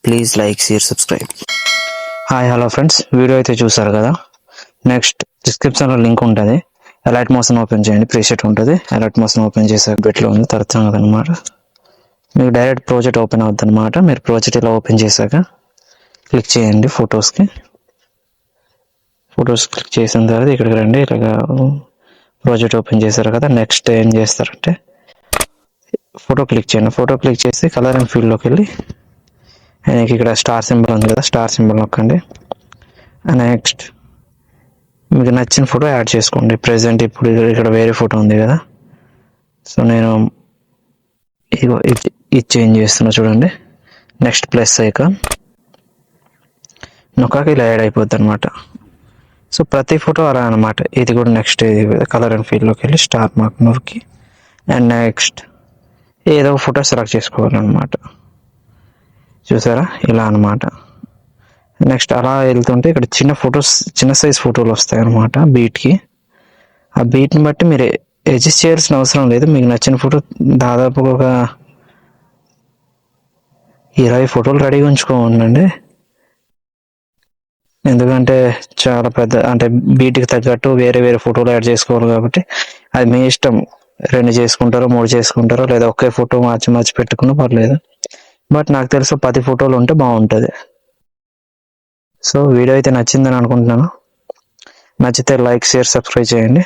Please like share subscribe. Hi hello friends, video అయితే చూసారు కదా. నెక్స్ట్ డిస్క్రిప్షన్లో లింక్ ఉంటుంది. అలర్ట్ మోషన్ ఓపెన్ చేయండి, ప్రీసెట్ ఉంటుంది. అలర్ట్ మోషన్ ఓపెన్ చేసాక బెట్లో ఉంది తరచుగా అనమాట. మీకు డైరెక్ట్ ప్రాజెక్ట్ ఓపెన్ అవుతుంది అనమాట. మీరు ప్రాజెక్ట్ ఇలా ఓపెన్ చేశాక క్లిక్ చేయండి ఫొటోస్ క్లిక్ చేసిన తర్వాత ఇక్కడికి రండి. ఇలాగా ప్రాజెక్ట్ ఓపెన్ చేశారు కదా. నెక్స్ట్ ఏం చేస్తారంటే ఫోటో క్లిక్ చేయండి. ఫోటో క్లిక్ చేసి కలర్ అండ్ ఫీల్డ్లోకి వెళ్ళి ఇక్కడ స్టార్ సింబల్ ఉంది కదా, స్టార్ సింబల్ నొక్కండి. నెక్స్ట్ మీకు నచ్చిన ఫోటో యాడ్ చేసుకోండి. ప్రెజెంట్ ఇప్పుడు ఇక్కడ వేరే ఫోటో ఉంది కదా, సో నేను ఇది చేంజ్ చేస్తున్నా చూడండి. నెక్స్ట్ ప్లస్ ఐకాన్ నొక్కాక ఇలా యాడ్ అయిపోద్ది అనమాట. సో ప్రతి ఫోటో అలా అనమాట. ఇది కూడా నెక్స్ట్ ఇది కలర్ అండ్ ఫీల్డ్లోకి వెళ్ళి స్టార్ మార్క్ నొక్కి అండ్ నెక్స్ట్ ఏదో ఫోటో సెలెక్ట్ చేసుకోవాలన్నమాట. చూసారా, ఇలా అనమాట. నెక్స్ట్ అలా వెళ్తుంటే ఇక్కడ చిన్న సైజ్ ఫోటోలు వస్తాయి అనమాట బీట్కి. ఆ బీట్ని బట్టి మీరు అడ్జస్ట్ చేయాల్సిన అవసరం లేదు. మీకు నచ్చిన ఫోటో దాదాపుగా ఒక 20 ఫోటోలు రెడీగా ఉంచుకోండి. ఎందుకంటే చాలా పెద్ద, అంటే బీట్కి తగ్గట్టు వేరే వేరే ఫోటోలు యాడ్ చేసుకోవాలి కాబట్టి అది మీ ఇష్టం. 2 చేసుకుంటారో 3 చేసుకుంటారో, లేదా ఒకే ఫోటో మార్చి పెట్టుకున్నా పర్లేదు. బట్ నాకు తెలుసు 10 ఫోటోలు ఉంటే బాగుంటుంది. సో వీడియో అయితే నచ్చిందని అనుకుంటున్నాను. నచ్చితే లైక్ షేర్ సబ్స్క్రైబ్ చేయండి.